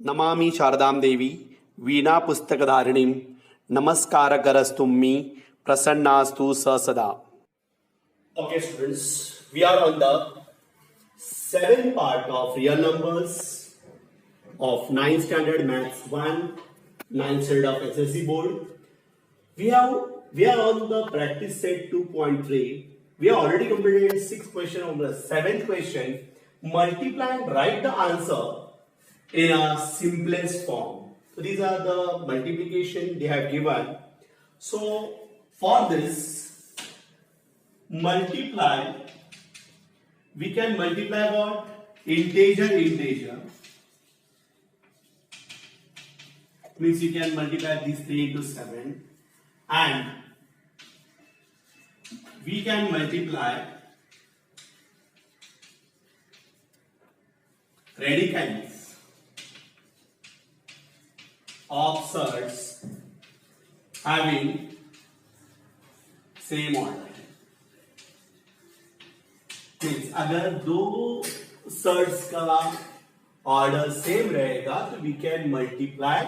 नमामि शारदां देवी वीणा पुस्तकधारिणीं नमस्कारकरस्तुम्मि प्रसन्नास्तु स सदा. Okay, students, we are on the seventh part of real numbers of 9th standard maths 1, 9th standard of SSC board. We are on the practice set 2.3. We have already completed 6th question. On the 7th question, multiply and write the answer in a simplest form. So these are the multiplication they have given. So for this multiply, we can multiply what? Integer. Means you can multiply these 3 into 7, and we can multiply radicals of surds having same order. Means अगर दो shirts का order same रहेगा तो we can multiply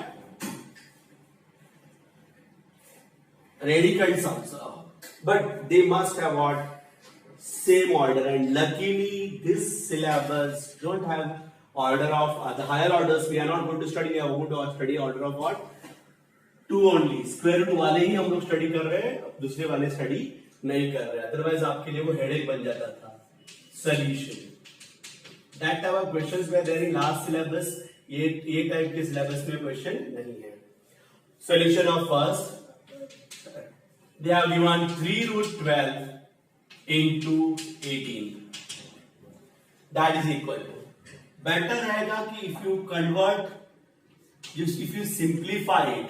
radicals also, but they must have what? Same order. And luckily this syllabus don't have order of the higher orders. We are not going to study. We are going to study order of what? 2 only. Square root वाले ही हम लोग study कर रहे हैं, दूसरे वाले study नहीं कर रहे हैं. अदरवाइज आपके लिए वो हेडेक बन जाता था. Solution. That type of questions were there in last syllabus. ये टाइप के syllabus में question नहीं है. Solution of first. They have given 3 root 12 into 18. That is equal to. Better रहेगा कि if you convert, if you simplify it,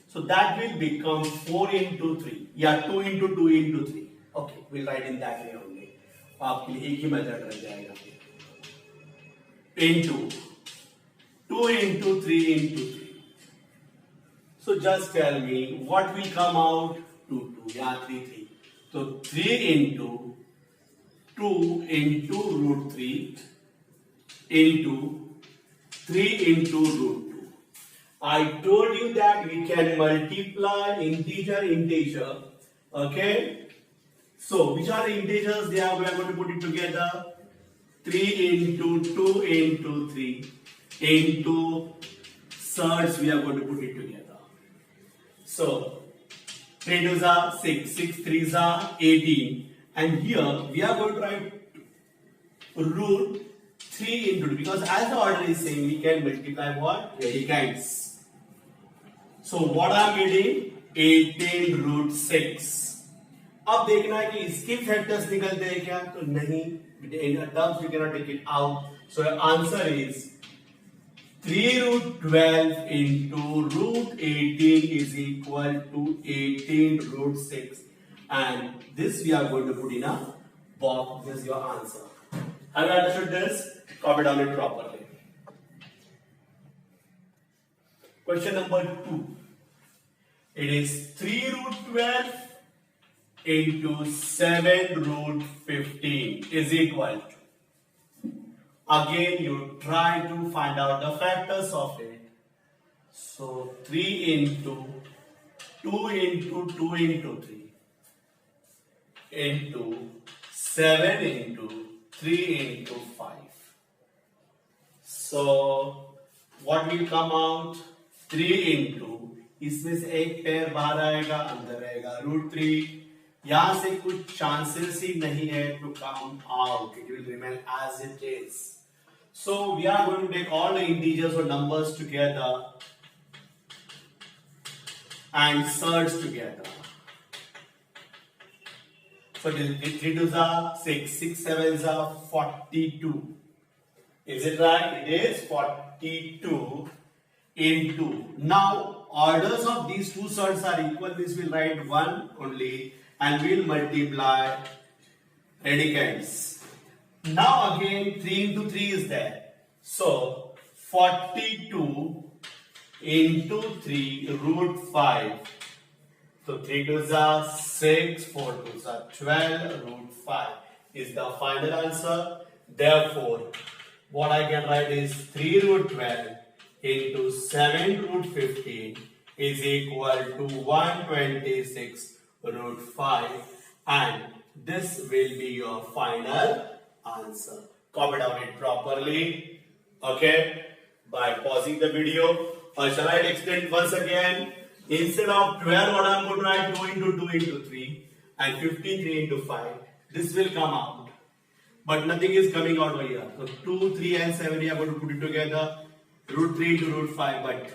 so that will become 4 into 3. Yeah, 2 into 2 into 3. Okay, we'll write in that way only. आपके लिए एक ही method रह जाएगा. Into 2 into 3 into 3. So just tell me what will come out. 2 2 या 3 3. So 3 into 2 into root 3 into 3 into root 2. I told you that we can multiply integer. Okay. So which are the integers? We are going to put it together. 3 into 2 into 3 into surds. We are going to put it together. So 3 2s are 6, 6 3s are 18, and here we are going to write root 3 into 2, because as the order is saying we can multiply what? Radicals. So what I am getting? 18 root 6. अब देखना है कि इसके factors निकलते हैं क्या? तो नहीं, in terms we cannot take it out. So the answer is 3 root 12 into root 18 is equal to 18 root 6, and this we are going to put in a box. This is your answer. Have you understood this? Copy down it properly. Question number 2. It is 3 root 12 into 7 root 15 is equal to. Again, you try to find out the factors of it. So 3 into 2 into 2 into 3 into 7 into 3 into 5. So what will come out? 3 into, इसमें से एक pair बाहर आएगा, अंदर रहेगा root 3. यहां से कुछ चांसेस ही नहीं है to come out. It will remain as it is. So we are going to take all the integers or numbers together and surds together. So 3 2s are 6, 6 7s are 42. Is it right? It is 42 into. Now orders of these two surds are equal. This will write 1 only, and we'll multiply radicals. Now again 3 into 3 is there. So 42 into 3 root 5. So 3 2s are 6, 4 2s are 12, root 5 is the final answer. Therefore, what I can write is 3 root 12 into 7 root 15 is equal to 126 root 5, and this will be your final answer. Copy down it properly, okay, by pausing the video. Or shall I explain once again? Instead of 12, what I am going to write 2 into 2 into 3 and 15 3 into 5. This will come out, but nothing is coming out over here. So 2, 3 and 7 we are going to put it together. Root 3 into root 5, but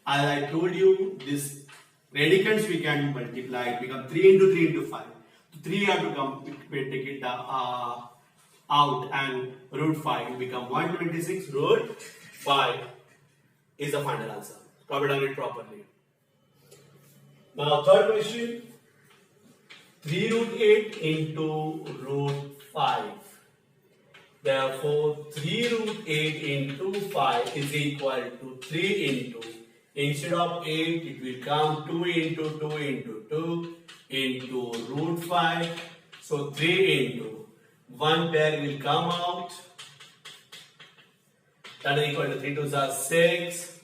as I told you, this radicants we can multiply. It become 3 into 3 into 5. So 3 have to come, take it out, and root 5 will become 126 root 5 is the final answer. Copy down it properly. Now third question, 3 root 8 into root 5. Therefore, 3 root 8 into 5 is equal to 3 into, instead of 8, it will come 2 into 2 into 2 into root 5. So 3 into 1 pair will come out. That is equal to 3 2s are 6.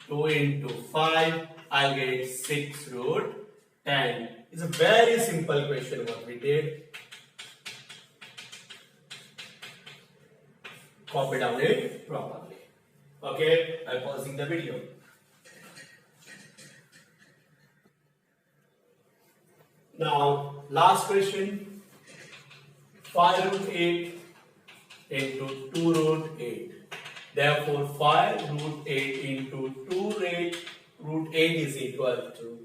2 into 5, I'll get 6 root 10. It's a very simple question what we did. Copy down it properly. Okay, I'm pausing the video. Now, last question. 5 root 8 into 2 root 8. Therefore, 5 root 8 into 2 root 8 is equal to,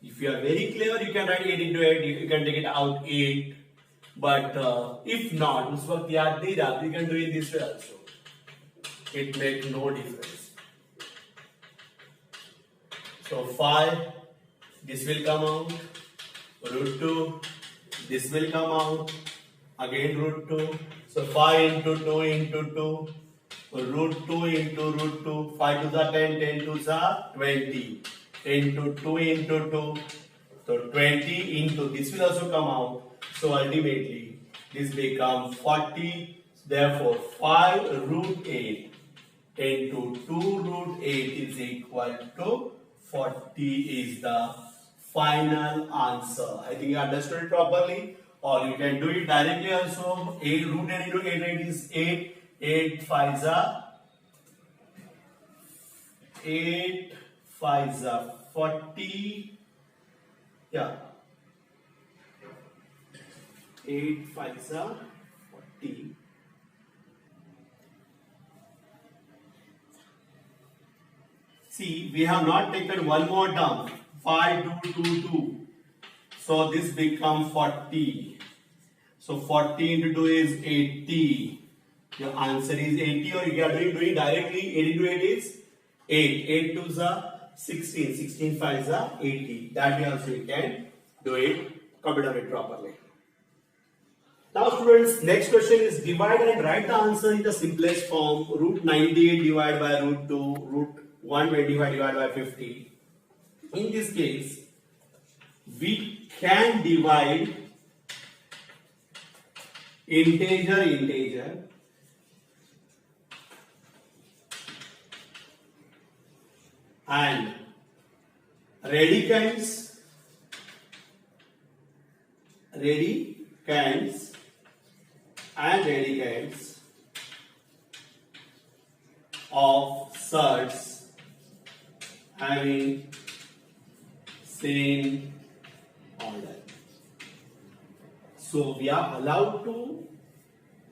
if you are very clever, you can write 8 into 8, you can take it out 8. But if not, उस वक्त याद नहीं रहा, you can do it this way also. It makes no difference. So 5, this will come out. Root 2, this will come out. Again root 2. So 5 into 2 into 2. Root 2 into root 2. 5 2s are 10, 10 2s are 20. Into 2 into 2. So 20 into, this will also come out. So ultimately, this becomes 40. Therefore, 5 root 8 into 2 root 8 is equal to 40 is the final answer. I think you understood it properly. Or you can do it directly also. 8 root 8 into 8 is 8. 8 5s are 8 5s are 40. Yeah. 8 5s are 40. See, we have not taken one more term. 5 2 2 2. So this becomes 40. So 40 into 2 is 80. Your answer is 80, or you are doing directly. 8 into 8 is 8. 8 2s are 16. 16 5s are 80. That way also you can do it. Copy down it properly. Now students, next question is divide and write the answer in the simplest form. Root 98 divided by root 2, root 125 divided by 50. In this case, we can divide integer and radicants of surds having same order. So we are allowed to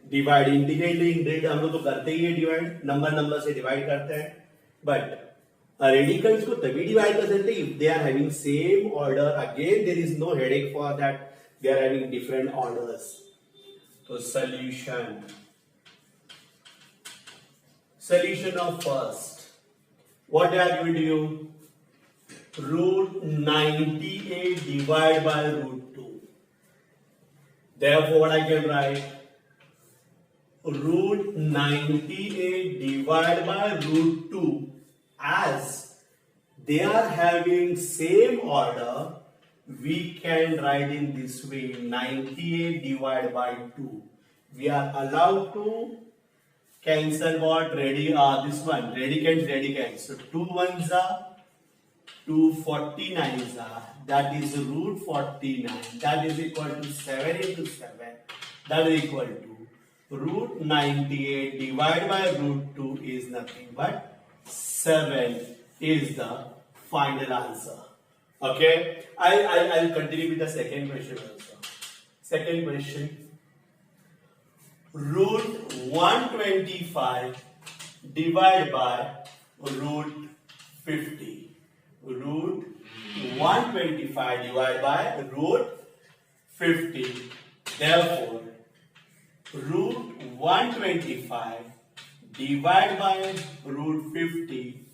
divide. Integrate हम लोग तो करते ही है, divide number से divide करते हैं, but radicals को तभी डिवाइड कर सकते हैं if they are having same order. Again, there is no headache for that. They are having different orders. So solution of first, what they are going to do? Root 98 divided by root 2. Therefore, what I can write? Root 98 divided by root 2. As they are having same order, we can write in this way: 98 divided by 2. We are allowed to cancel what? This one, radicand. So 2 ones are 2 49s are, that is root 49. That is equal to 7 into 7. That is equal to root 98 divided by root 2 is nothing but 7 is the final answer. Okay, I'll continue with the second question also. Second question, root 125 divided by root 50. Root 125 divided by root 50. Therefore, root 125 divided by root 50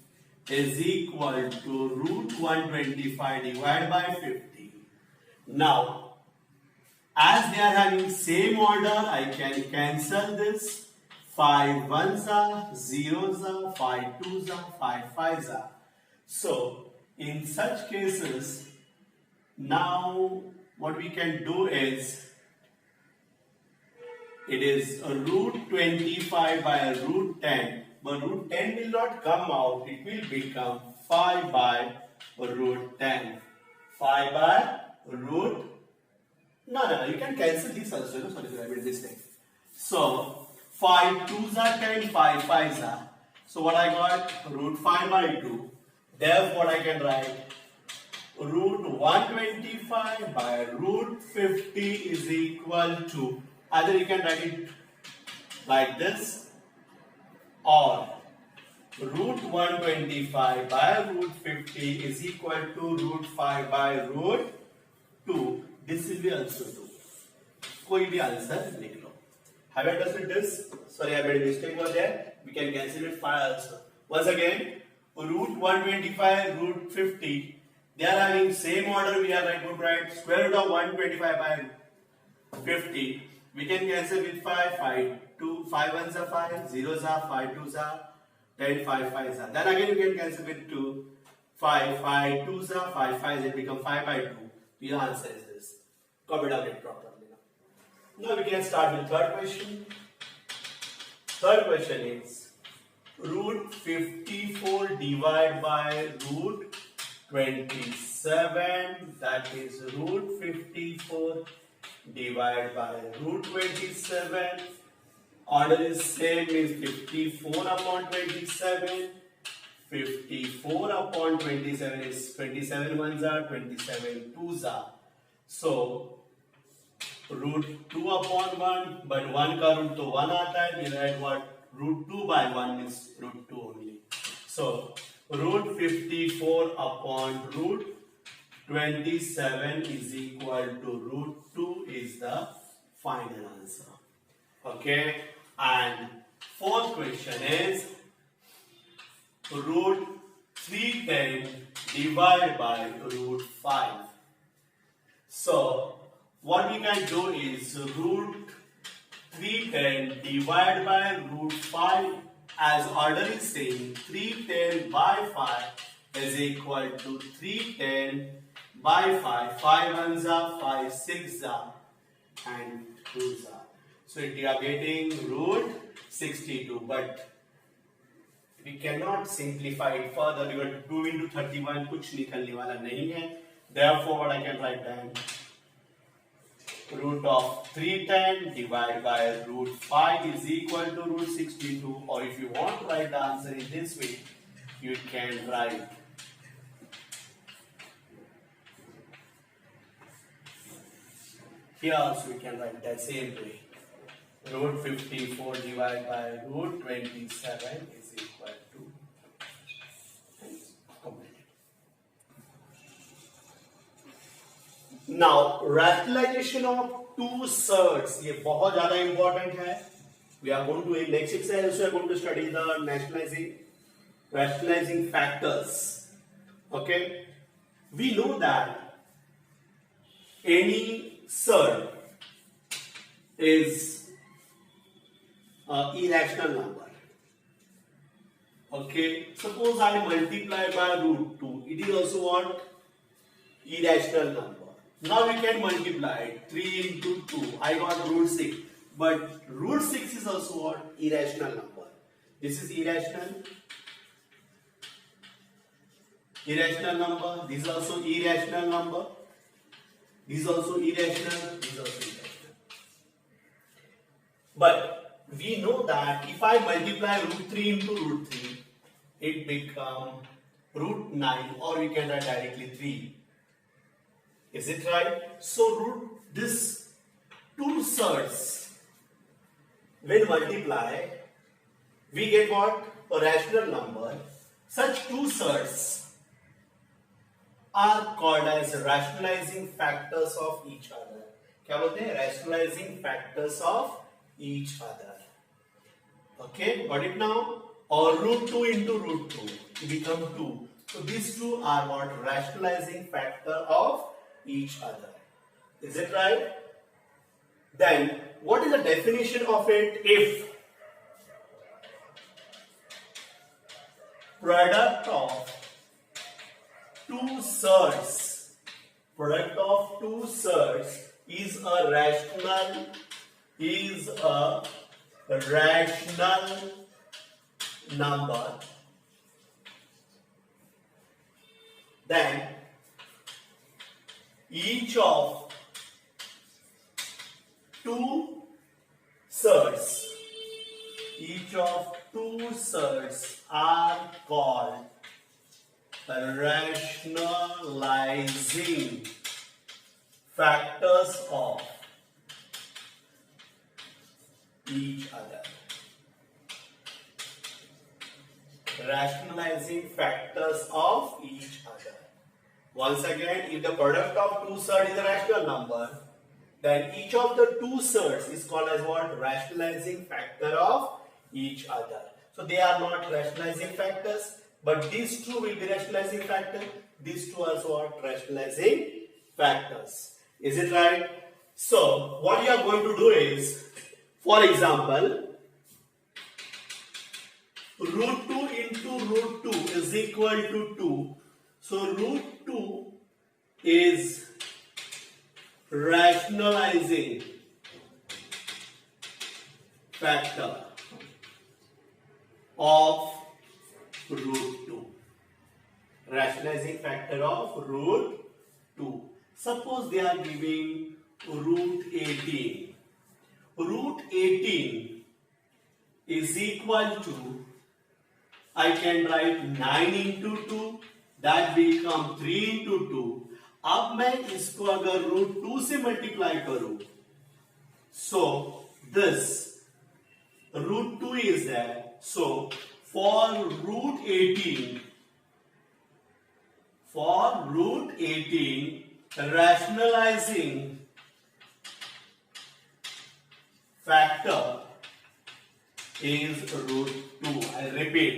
is equal to root 125 divided by 50. Now, as they are having same order, I can cancel this. 5 ones are, 0s are, 5 2s are, 5 5s are. So, in such cases, now what we can do is, it is a root 25 by a root 10, but root 10 will not come out, it will become 5 by root 10. 5 by root, no, you can cancel this also, sorry, I made this thing. So, 5 2s are 10, 5 5s are. So, what I got? Root 5 by 2. Therefore, I can write root 125 by root 50 is equal to, either you can write it like this, or root 125 by root 50 is equal to root 5 by root 2. This will be also 2. कोई भी answer लिख लो. Have you understood this? Sorry, I made a mistake over there. We can cancel it 5 also. Once again, root 125, root 50, they are having same order. We are going to write square root of 125 by 50. We can cancel with 5, 5, 2, 5 ones are 5, 0s are, 5 2s are, 10, 5 5s are. Then again you can cancel with 2, 5, 5 2s are, 5 5s, it becomes 5 by 2. The answer is this. Copy down it properly. Now we can start with third question. Third question is root 54 divided by root 27, that is root 54 divided by root 27. Order is same, is 54 upon 27. 54 upon 27 is 27 ones are, 27 twos are. So root 2 upon 1, but 1 का root तो 1 आता है, we write what? Root 2 by 1 is root 2 only. So root 54 upon root 27 is equal to root 2 is the final answer. Okay, and fourth question is root 310 divided by root 5. So what we can do is root 310 divided by root 5, as order is saying 310 by 5 is equal to 310 by 5. 5 ones are, 5 6 are, and 2s are. So we are getting root 62, but we cannot simplify it further because 2 into 31 कुछ निकलने वाला नहीं है. Therefore, what I can write down, root of 310 divided by root 5 is equal to root 62, or if you want to write the answer in this way, you can write here also we can write that same way. Root 54 divided by root 27 is equal to completed. Now rationalization of two surds, ये बहुत ज़्यादा important है. We are going to in next exercise we are going to study the rationalizing factors. Okay, we know that any surd is an irrational number. Okay, suppose I multiply by root 2, it is also what? Irrational number. Now we can multiply 3 into 2, I got root 6, but root 6 is also what? Irrational number. This is irrational. Irrational number. This is also irrational number. This is also irrational. This is also irrational. But we know that if I multiply root 3 into root 3, it becomes root 9, or we can write directly 3. Is it right? So root this 2/3 when multiply, we get what? A rational number. Such 2/3 are called as rationalizing factors of each other. क्या बोलते हैं? Rationalizing factors of each other. Okay, got it now? Or root 2 into root 2, it become 2. So these two are what? Rationalizing factor of each other. Is it right? Then what is the definition of it? If product of 2/3 is a rational number, then each of 2/3 are called rationalizing factors of each other. Rationalizing factors of each other. Once again, if the product of 2/3 is a rational number, then each of the 2/3 is called as what? Rationalizing factor of each other. So they are not rationalizing factors, but these two will be rationalizing factor. These two are what? Rationalizing factors. Is it right? So what you are going to do is, for example, root 2 into root 2 is equal to 2. So root 2 is rationalizing factor of root 2. Rationalizing factor of root 2. Suppose they are giving root 18. Root 18 is equal to, I can write 9 into 2, that become 3 into 2. अब मैं इसको अगर root 2 से multiply करूं, so this root 2 is there. So for root 18, rationalizing factor is root 2. I repeat.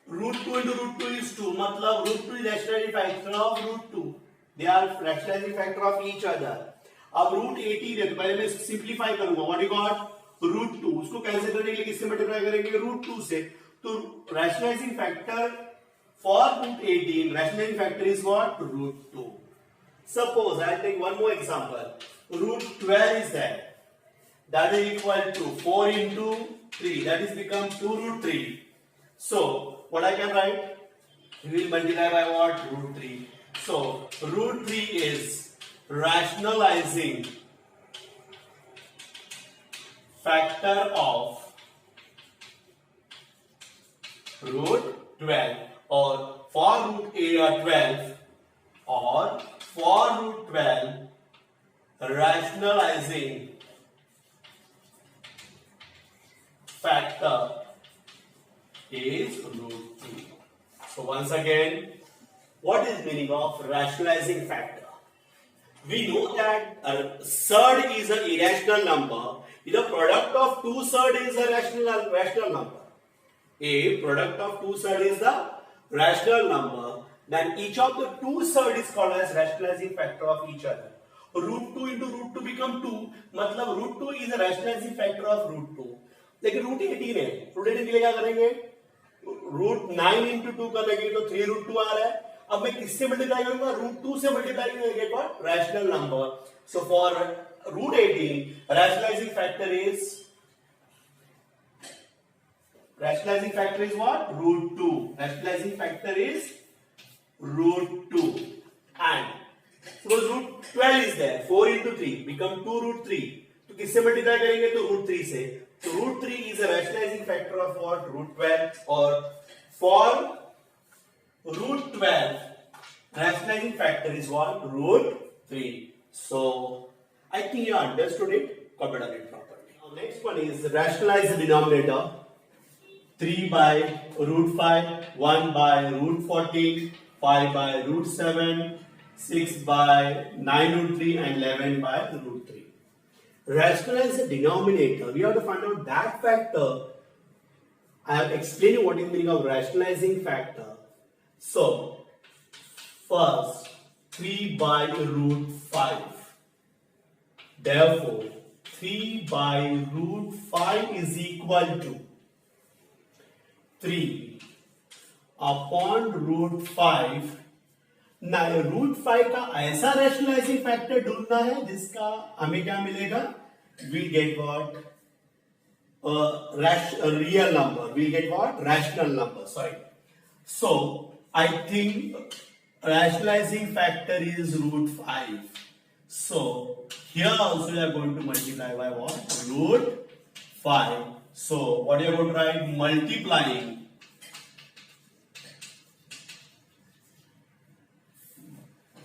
Root 2 into root 2 is 2. मतलब root 2 is rationalizing factor of root 2. They are rationalizing factor of each other. अब root 18 है तो पहले मैं simplify करूंगा. What you got? root 2. उसको cancel करने के लिए किससे मल्टीप्लाई करेंगे? root 2 से. तो rationalizing factor for root 18, rationalizing factor is what? root 2. Suppose I take one more example. Root 12 is there. That is equal to 4 into 3. That is become 2 root 3. So what I can write? We will multiply by what? root 3. So root 3 is rationalizing factor of root 12, or for root 12, or for root 12 rationalizing factor is root 3. So once again, what is meaning of rationalizing factor? We know that a third is an irrational number. If the product of 2/3 is a rational number, a product of 2/3 is the rational number, then each of the 2/3 is called as rationalizing factor of each other. Root 2 into root 2 become 2. मतलब root 2 is a rationalizing factor of root 2. लेकिन root 18 है. root 18 के लिए क्या करेंगे? root 9 into 2 कर लेंगे तो 3 root 2 आ रहा है. अब मैं किससे मल्टीप्लाई करूंगा? root 2 से मल्टीप्लाई करेंगे what? rational number. So for root 18, rationalizing factor is Rationalizing factor is what? Root 2. Rationalizing factor is root 2. And suppose root 12 is there. 4 into 3 become 2 root 3. तो किससे मल्टीप्लाई करेंगे? तो root 3 से. So root 3 is a rationalizing factor of what? Root 12. Or for root 12, rationalizing factor is what? Root 3. So I think you understood it. Copy it properly. Now next one is rationalize the denominator. 3 by root 5, 1 by root 14, 5 by root 7, 6 by 9 root 3 and 11 by root 3. Rationalize the denominator. We have to find out that factor. I have explained what is the meaning of rationalizing factor. So, first 3 by root 5. Therefore, 3 by root 5 is equal to 3 upon root 5. ना root 5 का ऐसा rationalising factor ढूंढना है जिसका हमें क्या मिलेगा? We'll get what? Real number. We'll get what? Rational number. Sorry. So I think rationalizing factor is root 5. So here also we are going to multiply by what? Root 5. So what you are going to write? Multiplying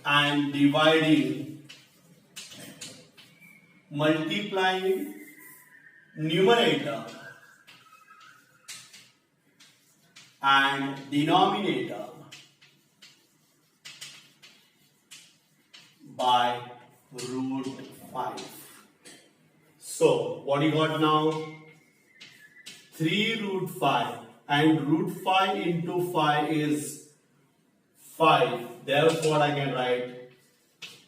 and dividing, multiplying numerator and denominator by root 5. So what you got now? 3 root 5 and root 5 into 5 is 5. Therefore, I can write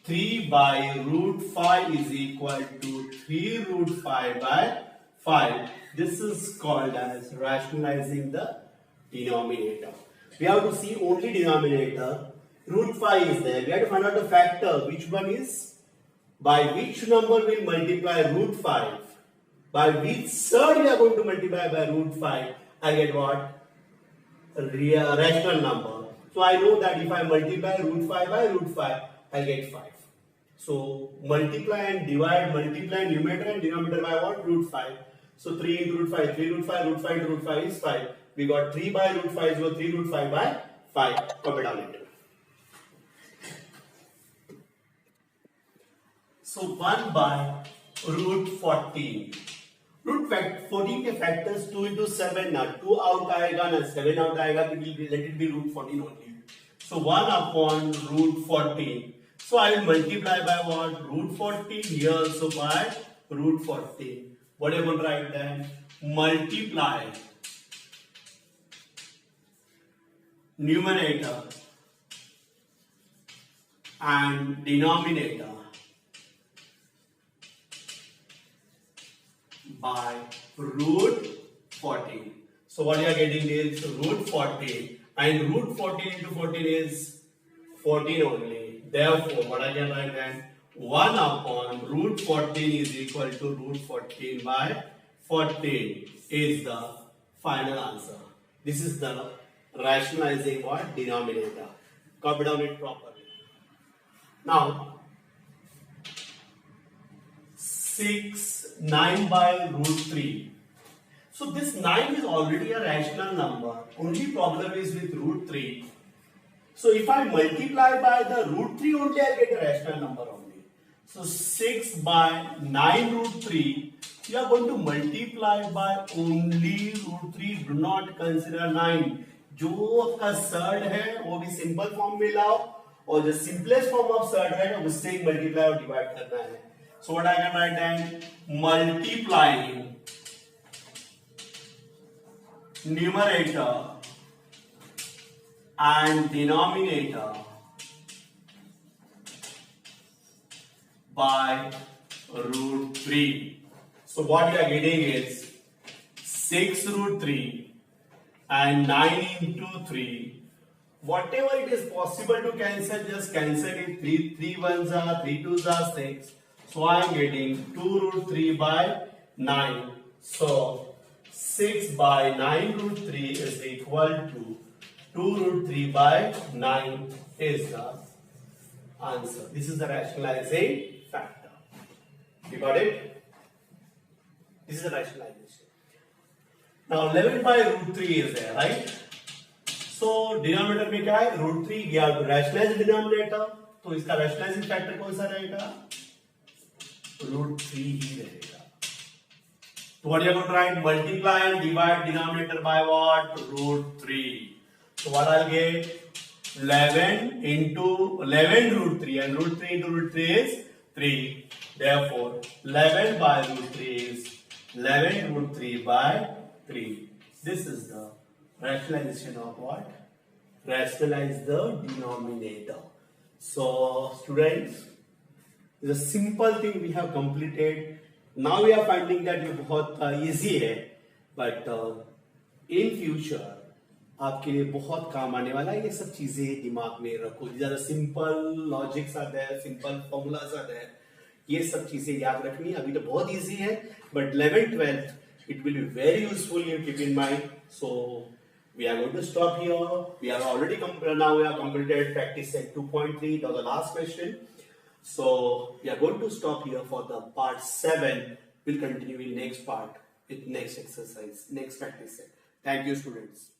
3 by root 5 is equal to 3 root 5 by 5. This is called as rationalizing the denominator. We have to see only denominator. Root 5 is there. We have to find out the factor. Which one is? By which number we will multiply root 5? By which third we are going to multiply by root 5? I get what? A rational number. So I know that if I multiply root 5 by root 5, I get 5. So multiply and divide, multiply numerator and denominator by what? Root 5. So 3 into root 5, 3 root 5, root 5 into root 5 is 5. We got 3 by root 5, so 3 root 5 by 5. Copy down later. So 1 by root 14. Root 14 के factors 2 into 7 ना 2 out आएगा ना 7 out आएगा, let it be root 14 only. So 1 upon root 14. So I will multiply by what? Root 14 here, so by root 14. What am I going to write then? Multiply numerator and denominator by root 14. So what you are getting is root 14, and root 14 into 14 is 14 only. Therefore, what I can write then? 1 upon root 14 is equal to root 14 by 14 is the final answer. This is the rationalizing what? Denominator. Copy down it properly. Now, 9 by root 3. So this 9 is already a rational number. Only problem is with root 3. So if I multiply by the root 3 only, I get a rational number only. So 6 by 9 root 3, you are going to multiply by only root 3. Do not consider 9. जो आपका third है वो भी simple form में लाओ, और जो simplest form of third है उससे ही multiply और divide करना है. So what I can write then? Multiplying numerator and denominator by root 3. So what you are getting is 6 root 3 and 9 into 3. Whatever it is possible to cancel, just cancel it. 3 ones are, 3 twos are 6. So I am getting 2 root 3 by 9. So 6 by 9 root 3 is equal to 2 root 3 by 9 is the answer. This is the rationalizing factor. You got it? This is the rationalization. Now 11 by root 3 is there, right? So denominator में क्या है? root 3. We have to rationalize the denominator. तो इसका rationalizing factor कौन सा रहेगा? root 3 ही रहेगा. So what you are going to write? Multiply and divide denominator by what? Root 3. So what I'll get? 11 into 11 root 3, and root 3 into root 3 is 3. Therefore, 11 by root 3 is 11 root 3 by 3. This is the rationalization of what? Rationalize the denominator. So students, it's a simple thing we have completed. Now we are finding that ये बहुत easy है, but in future आपके लिए बहुत काम आने वाला है. ये सब चीजें दिमाग में रखो. These are the simple logics are there, simple formulas are there. ये सब चीजें याद रखनी. अभी तो बहुत easy है, but 11th 12th it will be very useful. You keep in mind. So we are going to stop here. We are already now we have completed practice set 2.3. That was the last question. So we are going to stop here for the part 7. We'll continue in next part with next exercise, next practice set. Thank you, students.